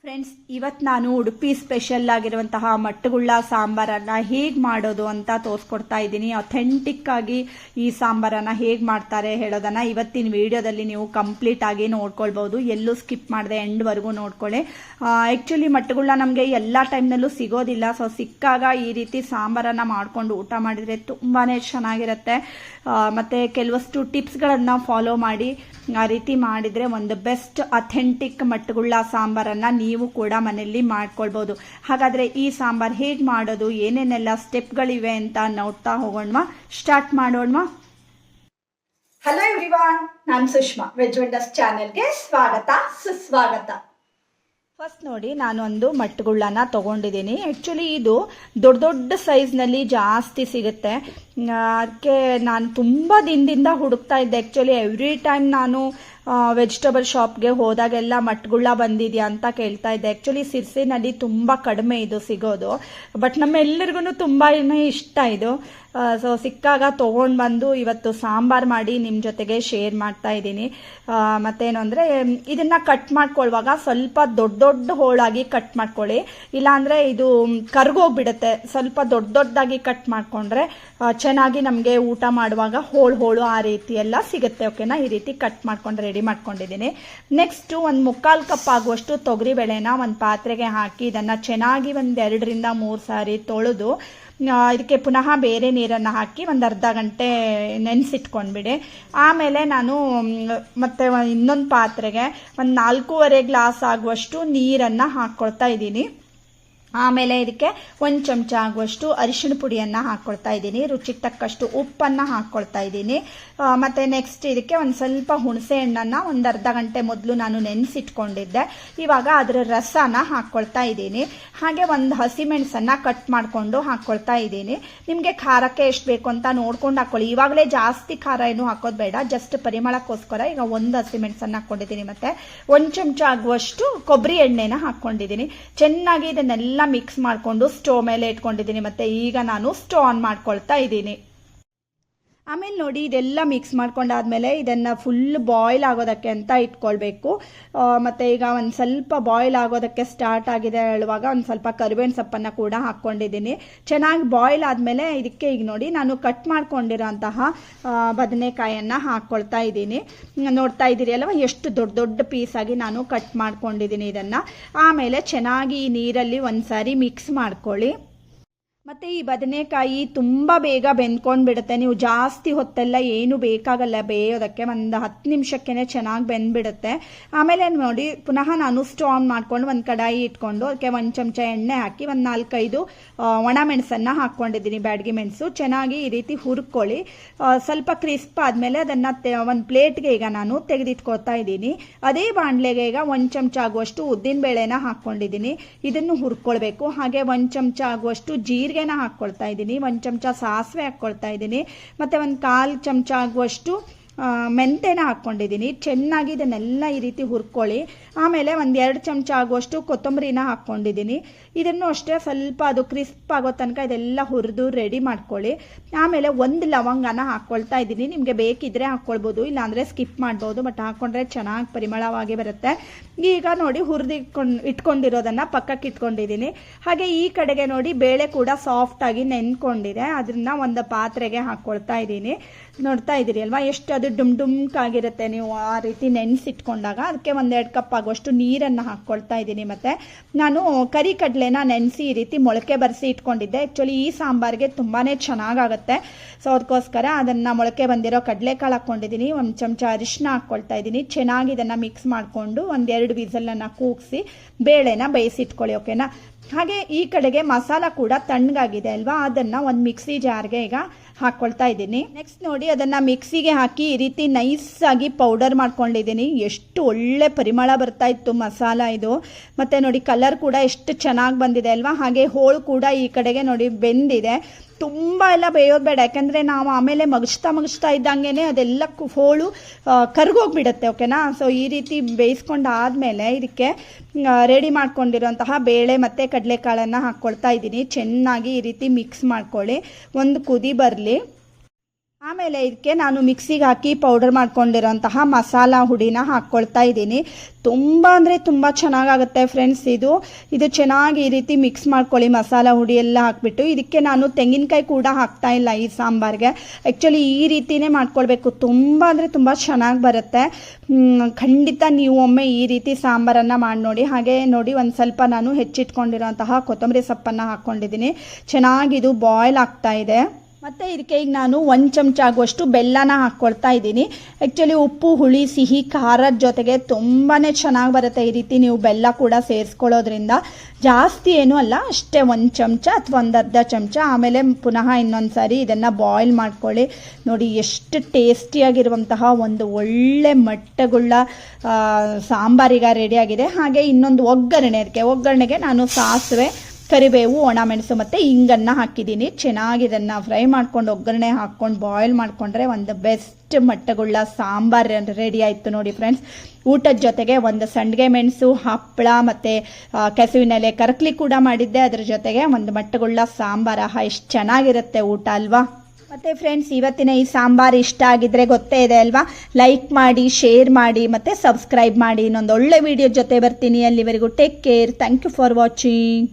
Friends, ಇವತ್ತು ನಾನು Udupi special ಆಗಿರುವಂತಹ ಮಟ್ಟಗುಳ್ಳ ಸಾಂಬಾರನ್ನು ಹೇಗೆ ಮಾಡೋದು ಅಂತ ತೋರಿಸ್ಕೊಡ್ತಾ ಇದ್ದೀನಿ. ಅಥೆಂಟಿಕ್ ಆಗಿ ಈ ಸಾಂಬಾರನ್ನು ಹೇಗೆ ಮಾಡ್ತಾರೆ ಹೇಳೋದನ್ನು ಇವತ್ತಿನ ವಿಡಿಯೋದಲ್ಲಿ ನೀವು ಕಂಪ್ಲೀಟ್ ಆಗಿ ನೋಡ್ಕೊಳ್ಬೋದು. ಎಲ್ಲೂ ಸ್ಕಿಪ್ ಮಾಡದೆ ಎಂಡ್ವರೆಗೂ ನೋಡ್ಕೊಳ್ಳಿ. ಆ್ಯಕ್ಚುಲಿ ಮಟ್ಟಗುಳ್ಳ ನಮಗೆ ಎಲ್ಲ ಟೈಮ್ನಲ್ಲೂ ಸಿಗೋದಿಲ್ಲ. ಸೊ ಸಿಕ್ಕಾಗ ಈ ರೀತಿ ಸಾಂಬಾರನ್ನು ಮಾಡಿಕೊಂಡು ಊಟ ಮಾಡಿದರೆ ತುಂಬಾ ಚೆನ್ನಾಗಿರುತ್ತೆ. ಮತ್ತು ಕೆಲವಷ್ಟು ಟಿಪ್ಸ್ಗಳನ್ನು ಫಾಲೋ ಮಾಡಿ ಆ ರೀತಿ ಮಾಡಿದರೆ ಒಂದು ಬೆಸ್ಟ್ ಅಥೆಂಟಿಕ್ ಮಟ್ಟಗುಳ್ಳ ಸಾಂಬಾರನ್ನು ನೀವು ಕೂಡ ಮನೆಯಲ್ಲಿ ಮಾಡ್ಕೊಳ್ಬೋದು. ಹಾಗಾದರೆ ಈ ಸಾಂಬಾರು ಹೇಗೆ ಮಾಡೋದು, ಏನೇನೆಲ್ಲ ಸ್ಟೆಪ್ಗಳಿವೆ ಅಂತ ನೋಡ್ತಾ ಹೋಗೋಣ. ಸ್ಟಾರ್ಟ್ ಮಾಡೋಣ. ಹಲೋ ಎವ್ರಿವಾನ್, ನಾನು ಸುಷ್ಮಾ. ವೆಜ್ ವಂಡರ್ಸ್ ಚಾನೆಲ್ಗೆ ಸ್ವಾಗತ, ಸುಸ್ವಾಗತ. ಫಸ್ಟ್ ನೋಡಿ, ನಾನು ಒಂದು ಮಟ್ಟಗುಳ್ಳನ ತೊಗೊಂಡಿದ್ದೀನಿ. ಆ್ಯಕ್ಚುಲಿ ಇದು ದೊಡ್ಡ ದೊಡ್ಡ ಸೈಜ್ನಲ್ಲಿ ಜಾಸ್ತಿ ಸಿಗುತ್ತೆ. ಅದಕ್ಕೆ ನಾನು ತುಂಬ ದಿನದಿಂದ ಹುಡುಕ್ತಾ ಇದ್ದೆ. ಆ್ಯಕ್ಚುಲಿ ಎವ್ರಿ ಟೈಮ್ ನಾನು ವೆಜಿಟೇಬಲ್ ಶಾಪ್ಗೆ ಹೋದಾಗೆಲ್ಲ ಮಟ್ಟಗುಳ್ಳ ಬಂದಿದೆಯಾ ಅಂತ ಕೇಳ್ತಾ ಇದ್ದೆ. ಆ್ಯಕ್ಚುಲಿ ಸಿರ್ಸಿನಲ್ಲಿ ತುಂಬ ಕಡಿಮೆ ಇದು ಸಿಗೋದು, ಬಟ್ ನಮ್ಮೆಲ್ಲರಿಗೂ ತುಂಬಾ ಇಷ್ಟ ಇದು. ಸೊ ಸಿಕ್ಕಾಗ ತೊಗೊಂಡು ಬಂದು ಇವತ್ತು ಸಾಂಬಾರು ಮಾಡಿ ನಿಮ್ಮ ಜೊತೆಗೆ ಶೇರ್ ಮಾಡ್ತಾ ಇದ್ದೀನಿ. ಮತ್ತೇನು ಅಂದರೆ, ಇದನ್ನು ಕಟ್ ಮಾಡ್ಕೊಳ್ಳುವಾಗ ಸ್ವಲ್ಪ ದೊಡ್ಡ ದೊಡ್ಡ ಹೋಳಾಗಿ ಕಟ್ ಮಾಡ್ಕೊಳ್ಳಿ, ಇಲ್ಲಾಂದರೆ ಇದು ಕರ್ಗೋಗ್ಬಿಡುತ್ತೆ. ಸ್ವಲ್ಪ ದೊಡ್ಡ ದೊಡ್ಡದಾಗಿ ಕಟ್ ಮಾಡಿಕೊಂಡ್ರೆ ಚೆನ್ನಾಗಿ ನಮಗೆ ಊಟ ಮಾಡುವಾಗ ಹೋಳು ಆ ರೀತಿ ಎಲ್ಲ ಸಿಗುತ್ತೆ. ಓಕೆನಾ? ಈ ರೀತಿ ಕಟ್ ಮಾಡ್ಕೊಂಡು ರೆಡಿ ಮಾಡ್ಕೊಂಡಿದ್ದೀನಿ. ನೆಕ್ಸ್ಟು ಒಂದು 3/4 ಕಪ್ ಆಗುವಷ್ಟು ತೊಗರಿಬೇಳೆನ ಒಂದು ಪಾತ್ರೆಗೆ ಹಾಕಿ ಇದನ್ನು ಚೆನ್ನಾಗಿ ಒಂದು 2 ರಿಂದ 3 ಸಾರಿ ತೊಳೆದು ಇದಕ್ಕೆ ಪುನಃ ಬೇರೆ ನೀರನ್ನು ಹಾಕಿ ಒಂದು ಅರ್ಧ ಗಂಟೆ ನೆನೆಸಿಟ್ಕೊಂಡ್ಬಿಡಿ. ಆಮೇಲೆ ನಾನು ಮತ್ತೆ ಇನ್ನೊಂದು ಪಾತ್ರೆಗೆ ಒಂದು 4.25 ಗ್ಲಾಸ್ ಆಗುವಷ್ಟು ನೀರನ್ನು ಹಾಕ್ಕೊಳ್ತಾ ಇದ್ದೀನಿ. ಆಮೇಲೆ ಇದಕ್ಕೆ 1 ಚಮಚ ಆಗುವಷ್ಟು ಅರಿಶಿಣ ಪುಡಿಯನ್ನು ಹಾಕ್ಕೊಳ್ತಾ ಇದ್ದೀನಿ. ರುಚಿಗೆ ತಕ್ಕಷ್ಟು ಉಪ್ಪನ್ನು ಹಾಕ್ಕೊಳ್ತಾ ಇದ್ದೀನಿ. ಮತ್ತು ನೆಕ್ಸ್ಟ್ ಇದಕ್ಕೆ ಒಂದು ಸ್ವಲ್ಪ ಹುಣಸೆ ಹಣ್ಣನ್ನು ಒಂದು ಅರ್ಧ ಗಂಟೆ ಮೊದಲು ನಾನು ನೆನೆಸಿಟ್ಕೊಂಡಿದ್ದೆ. ಇವಾಗ ಅದರ ರಸನ ಹಾಕ್ಕೊಳ್ತಾ ಇದ್ದೀನಿ. ಹಾಗೆ ಒಂದು ಹಸಿಮೆಣಸನ್ನು ಕಟ್ ಮಾಡಿಕೊಂಡು ಹಾಕ್ಕೊಳ್ತಾ ಇದ್ದೀನಿ. ನಿಮಗೆ ಖಾರಕ್ಕೆ ಎಷ್ಟು ಬೇಕು ಅಂತ ನೋಡ್ಕೊಂಡು ಹಾಕ್ಕೊಳ್ಳಿ. ಇವಾಗಲೇ ಜಾಸ್ತಿ ಖಾರ ಏನು ಹಾಕೋದು ಬೇಡ, ಜಸ್ಟ್ ಪರಿಮಳಕ್ಕೋಸ್ಕರ ಈಗ ಒಂದು ಹಸಿಮೆಣಸನ್ನು ಹಾಕ್ಕೊಂಡಿದ್ದೀನಿ. ಮತ್ತು 1 ಚಮಚ ಆಗುವಷ್ಟು ಕೊಬ್ಬರಿ ಎಣ್ಣೆನ ಹಾಕ್ಕೊಂಡಿದ್ದೀನಿ. ಚೆನ್ನಾಗಿ ಇದನ್ನೆಲ್ಲ ಮಿಕ್ಸ್ ಮಾಡಿಕೊಂಡು ಸ್ಟವ್ ಮೇಲೆ ಇಟ್ಕೊಂಡಿದ್ದೀನಿ. ಮತ್ತೆ ಈಗ ನಾನು ಸ್ಟವ್ ಆನ್ ಮಾಡ್ಕೊಳ್ತಾ ಇದ್ದೀನಿ. ಆಮೇಲೆ ನೋಡಿ, ಇದೆಲ್ಲ ಮಿಕ್ಸ್ ಮಾಡ್ಕೊಂಡಾದ್ಮೇಲೆ ಇದನ್ನು ಫುಲ್ ಬಾಯ್ಲ್ ಆಗೋದಕ್ಕೆ ಅಂತ ಇಟ್ಕೊಳ್ಬೇಕು. ಮತ್ತು ಈಗ ಒಂದು ಸ್ವಲ್ಪ ಬಾಯ್ಲ್ ಆಗೋದಕ್ಕೆ ಸ್ಟಾರ್ಟ್ ಆಗಿದೆ ಹೇಳುವಾಗ ಒಂದು ಸ್ವಲ್ಪ ಕರಿಬೇವಿನ ಸೊಪ್ಪನ್ನು ಕೂಡ ಹಾಕ್ಕೊಂಡಿದ್ದೀನಿ. ಚೆನ್ನಾಗಿ ಬಾಯ್ಲ್ ಆದಮೇಲೆ ಇದಕ್ಕೆ ಈಗ ನೋಡಿ, ನಾನು ಕಟ್ ಮಾಡ್ಕೊಂಡಿರೋಂತಹ ಬದನೆಕಾಯನ್ನು ಹಾಕ್ಕೊಳ್ತಾ ಇದ್ದೀನಿ. ನೋಡ್ತಾ ಇದ್ದೀರಿ ಅಲ್ವಾ, ಎಷ್ಟು ದೊಡ್ಡ ದೊಡ್ಡ ಪೀಸಾಗಿ ನಾನು ಕಟ್ ಮಾಡ್ಕೊಂಡಿದ್ದೀನಿ ಇದನ್ನು. ಆಮೇಲೆ ಚೆನ್ನಾಗಿ ಈ ನೀರಲ್ಲಿ ಒಂದು ಸಾರಿ ಮಿಕ್ಸ್ ಮಾಡ್ಕೊಳ್ಳಿ. ಮತ್ತು ಈ ಬದನೆಕಾಯಿ ತುಂಬ ಬೇಗ ಬೆಂದ್ಕೊಂಡು ಬಿಡುತ್ತೆ. ನೀವು ಜಾಸ್ತಿ ಹೊತ್ತೆಲ್ಲ ಏನು ಬೇಕಾಗಲ್ಲ ಬೇಯೋದಕ್ಕೆ, ಒಂದು 10 ನಿಮಿಷಕ್ಕೇ ಚೆನ್ನಾಗಿ ಬೆಂದ್ಬಿಡುತ್ತೆ. ಆಮೇಲೆ ನೋಡಿ, ಪುನಃ ನಾನು ಸ್ಟವ್ ಆನ್ ಮಾಡ್ಕೊಂಡು ಒಂದು ಕಡಾಯಿ ಇಟ್ಕೊಂಡು ಅದಕ್ಕೆ 1 ಚಮಚ ಎಣ್ಣೆ ಹಾಕಿ ಒಂದು 4-5 ಒಣ ಮೆಣಸನ್ನು ಹಾಕ್ಕೊಂಡಿದ್ದೀನಿ, ಬ್ಯಾಡಗಿ ಮೆಣಸು. ಚೆನ್ನಾಗಿ ಈ ರೀತಿ ಹುರ್ಕೊಳ್ಳಿ. ಸ್ವಲ್ಪ ಕ್ರಿಸ್ಪ್ ಆದಮೇಲೆ ಅದನ್ನು ಒಂದು ಪ್ಲೇಟ್ಗೆ ಈಗ ನಾನು ತೆಗೆದಿಟ್ಕೊಳ್ತಾ ಇದ್ದೀನಿ. ಅದೇ ಬಾಣಲೆಗೆ ಈಗ 1 ಚಮಚ ಆಗುವಷ್ಟು ಉದ್ದಿನಬೇಳೆನ ಹಾಕ್ಕೊಂಡಿದ್ದೀನಿ. ಇದನ್ನು ಹುರ್ಕೊಳ್ಬೇಕು. ಹಾಗೆ 1 ಚಮಚ ಆಗುವಷ್ಟು ಜೀರಿಗೆನ ಹಾಕ್ಕೊಳ್ತಾ ಇದ್ದೀನಿ. 1 ಚಮಚ ಸಾಸಿವೆ ಹಾಕ್ಕೊಳ್ತಾ ಇದ್ದೀನಿ. ಮತ್ತು ಒಂದು 1/4 ಚಮಚ ಆಗುವಷ್ಟು ಮೆಂತೆನ ಹಾಕ್ಕೊಂಡಿದ್ದೀನಿ. ಚೆನ್ನಾಗಿ ಇದನ್ನೆಲ್ಲ ಈ ರೀತಿ ಹುರ್ಕೊಳ್ಳಿ. ಆಮೇಲೆ ಒಂದು 2 ಚಮಚ ಆಗುವಷ್ಟು ಕೊತ್ತಂಬರಿನ ಹಾಕ್ಕೊಂಡಿದ್ದೀನಿ. ಇದನ್ನು ಅಷ್ಟೇ ಸ್ವಲ್ಪ ಅದು ಕ್ರಿಸ್ಪ್ ಆಗೋ ತನಕ ಇದೆಲ್ಲ ಹುರಿದು ರೆಡಿ ಮಾಡ್ಕೊಳ್ಳಿ. ಆಮೇಲೆ 1 ಲವಂಗನ ಹಾಕ್ಕೊಳ್ತಾ ಇದ್ದೀನಿ. ನಿಮಗೆ ಬೇಕಿದ್ರೆ ಹಾಕ್ಕೊಳ್ಬೋದು, ಇಲ್ಲಾಂದರೆ ಸ್ಕಿಪ್ ಮಾಡ್ಬೋದು, ಬಟ್ ಹಾಕ್ಕೊಂಡ್ರೆ ಚೆನ್ನಾಗಿ ಪರಿಮಳವಾಗಿ ಬರುತ್ತೆ. ಈಗ ನೋಡಿ, ಇಟ್ಕೊಂಡಿರೋದನ್ನು ಪಕ್ಕಕ್ಕೆ ಇಟ್ಕೊಂಡಿದ್ದೀನಿ. ಹಾಗೆ ಈ ಕಡೆಗೆ ನೋಡಿ, ಬೇಳೆ ಕೂಡ ಸಾಫ್ಟಾಗಿ ನೆನ್ಕೊಂಡಿದೆ. ಅದನ್ನು ಒಂದು ಪಾತ್ರೆಗೆ ಹಾಕ್ಕೊಳ್ತಾ ಇದ್ದೀನಿ. ನೋಡ್ತಾ ಇದ್ದೀರಿ ಅಲ್ವಾ, ಎಷ್ಟು ಅದು ಡುಮ್ಕಾಗಿರುತ್ತೆ ನೀವು ಆ ರೀತಿ ನೆನೆಸಿಟ್ಕೊಂಡಾಗ. ಅದಕ್ಕೆ 1-2 ಕಪ್ ಆಗುವಷ್ಟು ನೀರನ್ನು ಹಾಕ್ಕೊಳ್ತಾ ಇದ್ದೀನಿ. ಮತ್ತು ನಾನು ಕರಿ ಕಡಲೆನ ನೆನೆಸಿ ಈ ರೀತಿ ಮೊಳಕೆ ಬರೆಸಿ ಇಟ್ಕೊಂಡಿದ್ದೆ. ಆ್ಯಕ್ಚುಲಿ ಈ ಸಾಂಬಾರಿಗೆ ತುಂಬಾ ಚೆನ್ನಾಗಾಗುತ್ತೆ. ಸೊ ಅದಕ್ಕೋಸ್ಕರ ಅದನ್ನು ಮೊಳಕೆ ಬಂದಿರೋ ಕಡಲೆಕಾಳು ಹಾಕ್ಕೊಂಡಿದ್ದೀನಿ. 1 ಚಮಚ ಅರಿಶಿನ ಹಾಕ್ಕೊಳ್ತಾ ಇದ್ದೀನಿ. ಚೆನ್ನಾಗಿ ಇದನ್ನು ಮಿಕ್ಸ್ ಮಾಡಿಕೊಂಡು 1-2 ವಿಸಲನ್ನು ಕೂಗಿಸಿ ಬೇಳೆನ ಬೇಯಿಸಿಟ್ಕೊಳ್ಳಿ. ಓಕೆನಾ? ಹಾಗೆ ಈ ಕಡೆಗೆ ಮಸಾಲ ಕೂಡ ತಣ್ಣಗಾಗಿದೆ ಅಲ್ವಾ, ಅದನ್ನು ಒಂದು ಮಿಕ್ಸಿ ಜಾರ್ಗೆ ಈಗ ಹಾಕ್ಕೊಳ್ತಾ ಇದ್ದೀನಿ. ನೆಕ್ಸ್ಟ್ ನೋಡಿ, ಅದನ್ನು ಮಿಕ್ಸಿಗೆ ಹಾಕಿ ಈ ರೀತಿ ನೈಸಾಗಿ ಪೌಡರ್ ಮಾಡ್ಕೊಂಡಿದ್ದೀನಿ. ಎಷ್ಟು ಒಳ್ಳೆ ಪರಿಮಳ ಬರ್ತಾ ಇತ್ತು ಮಸಾಲ ಇದು. ಮತ್ತು ನೋಡಿ, ಕಲರ್ ಕೂಡ ಎಷ್ಟು ಚೆನ್ನಾಗಿ ಬಂದಿದೆ ಅಲ್ವಾ. ಹಾಗೆ ಹೋಳು ಕೂಡ ಈ ಕಡೆಗೆ ನೋಡಿ ಬೆಂದಿದೆ. ತುಂಬ ಎಲ್ಲ ಬೇಯೋದು ಬೇಡ, ಯಾಕೆಂದರೆ ನಾವು ಆಮೇಲೆ ಮಗಚ್ತಾ ಇದ್ದಂಗೆ ಅದೆಲ್ಲ ಹೋಳು ಕರ್ಗೋಗ್ಬಿಡುತ್ತೆ. ಓಕೆನಾ? ಸೊ ಈ ರೀತಿ ಬೇಯಿಸ್ಕೊಂಡಾದಮೇಲೆ ಇದಕ್ಕೆ ರೆಡಿ ಮಾಡ್ಕೊಂಡಿರೋಂತಹ ಬೇಳೆ ಮತ್ತು ಕಡಲೆಕಾಳನ್ನು ಹಾಕ್ಕೊಳ್ತಾ ಇದ್ದೀನಿ. ಚೆನ್ನಾಗಿ ಈ ರೀತಿ ಮಿಕ್ಸ್ ಮಾಡ್ಕೊಳ್ಳಿ. ಒಂದು ಕುದಿ ಬರಲಿ. ಆಮೇಲೆ ಇದಕ್ಕೆ ನಾನು ಮಿಕ್ಸಿಗೆ ಹಾಕಿ ಪೌಡರ್ ಮಾಡ್ಕೊಂಡಿರೋಂತಹ ಮಸಾಲ ಹುಡಿನ ಹಾಕ್ಕೊಳ್ತಾ ಇದ್ದೀನಿ. ತುಂಬ ಅಂದರೆ ತುಂಬ ಚೆನ್ನಾಗಾಗುತ್ತೆ ಫ್ರೆಂಡ್ಸ್. ಇದು ಚೆನ್ನಾಗಿ ಈ ರೀತಿ ಮಿಕ್ಸ್ ಮಾಡ್ಕೊಳ್ಳಿ. ಮಸಾಲ ಹುಡಿ ಎಲ್ಲ ಹಾಕ್ಬಿಟ್ಟು ಇದಕ್ಕೆ ನಾನು ತೆಂಗಿನಕಾಯಿ ಕೂಡ ಹಾಕ್ತಾ ಇಲ್ಲ ಈ ಸಾಂಬಾರಿಗೆ. ಆ್ಯಕ್ಚುಲಿ ಈ ರೀತಿಯೇ ಮಾಡ್ಕೊಳ್ಬೇಕು. ತುಂಬ ಅಂದರೆ ತುಂಬ ಚೆನ್ನಾಗಿ ಬರುತ್ತೆ. ಖಂಡಿತ ನೀವು ಒಮ್ಮೆ ಈ ರೀತಿ ಸಾಂಬಾರನ್ನು ಮಾಡಿ ನೋಡಿ. ಹಾಗೆ ನೋಡಿ ಒಂದು ಸ್ವಲ್ಪ ನಾನು ಹೆಚ್ಚಿಟ್ಕೊಂಡಿರೋಂತಹ ಕೊತ್ತಂಬರಿ ಸೊಪ್ಪನ್ನು ಹಾಕ್ಕೊಂಡಿದ್ದೀನಿ. ಚೆನ್ನಾಗಿದು ಬಾಯ್ಲ್ ಆಗ್ತಾ ಇದೆ. ಮತ್ತು ಇದಕ್ಕೆ ಈಗ ನಾನು 1 ಚಮಚ ಆಗುವಷ್ಟು ಬೆಲ್ಲನ ಹಾಕ್ಕೊಳ್ತಾ ಇದ್ದೀನಿ. ಆ್ಯಕ್ಚುಲಿ ಉಪ್ಪು, ಹುಳಿ, ಸಿಹಿ, ಖಾರದ ಜೊತೆಗೆ ತುಂಬಾ ಚೆನ್ನಾಗಿ ಬರುತ್ತೆ ಈ ರೀತಿ ನೀವು ಬೆಲ್ಲ ಕೂಡ ಸೇರಿಸ್ಕೊಳ್ಳೋದ್ರಿಂದ. ಜಾಸ್ತಿ ಏನೂ ಅಲ್ಲ, ಅಷ್ಟೇ 1 ಚಮಚ ಅಥವಾ ಒಂದು ಅರ್ಧ ಚಮಚ. ಆಮೇಲೆ ಪುನಃ ಇನ್ನೊಂದು ಸಾರಿ ಇದನ್ನು ಬಾಯ್ಲ್ ಮಾಡ್ಕೊಳ್ಳಿ. ನೋಡಿ ಎಷ್ಟು ಟೇಸ್ಟಿಯಾಗಿರುವಂತಹ ಒಂದು ಒಳ್ಳೆ ಮಟ್ಟಗುಳ್ಳ ಸಾಂಬಾರೀಗ ರೆಡಿಯಾಗಿದೆ. ಹಾಗೆ ಇನ್ನೊಂದು ಒಗ್ಗರಣೆಗೆ ನಾನು ಸಾಸಿವೆ, ಕರಿಬೇವು, ಒಣಮೆಣಸು ಮತ್ತು ಹಿಂಗನ್ನು ಹಾಕಿದ್ದೀನಿ. ಚೆನ್ನಾಗಿ ಇದನ್ನು ಫ್ರೈ ಮಾಡ್ಕೊಂಡು ಒಗ್ಗರಣೆ ಹಾಕ್ಕೊಂಡು ಬಾಯ್ಲ್ ಮಾಡಿಕೊಂಡ್ರೆ ಒಂದು ಬೆಸ್ಟ್ ಮಟ್ಟಗುಳ್ಳ ಸಾಂಬಾರು ರೆಡಿ ಆಯಿತು ನೋಡಿ ಫ್ರೆಂಡ್ಸ್. ಊಟದ ಜೊತೆಗೆ ಒಂದು ಸಂಡಿಗೆ ಮೆಣಸು, ಹಪ್ಪಳ ಮತ್ತು ಕೆಸುವಿನೆಲೆ ಕರಕ್ಲಿ ಕೂಡ ಮಾಡಿದ್ದೆ. ಅದ್ರ ಜೊತೆಗೆ ಒಂದು ಮಟ್ಟಗುಳ್ಳ ಸಾಂಬಾರು. ಎಷ್ಟು ಚೆನ್ನಾಗಿರುತ್ತೆ ಊಟ ಅಲ್ವಾ. ಮತ್ತು ಫ್ರೆಂಡ್ಸ್, ಇವತ್ತಿನ ಈ ಸಾಂಬಾರು ಇಷ್ಟ ಆಗಿದ್ರೆ ಗೊತ್ತೇ ಇದೆ ಅಲ್ವಾ, ಲೈಕ್ ಮಾಡಿ, ಶೇರ್ ಮಾಡಿ ಮತ್ತು ಸಬ್ಸ್ಕ್ರೈಬ್ ಮಾಡಿ. ಇನ್ನೊಂದು ಒಳ್ಳೆ ವಿಡಿಯೋ ಜೊತೆ ಬರ್ತೀನಿ. ಅಲ್ಲಿವರೆಗೂ take care. Thank you for watching.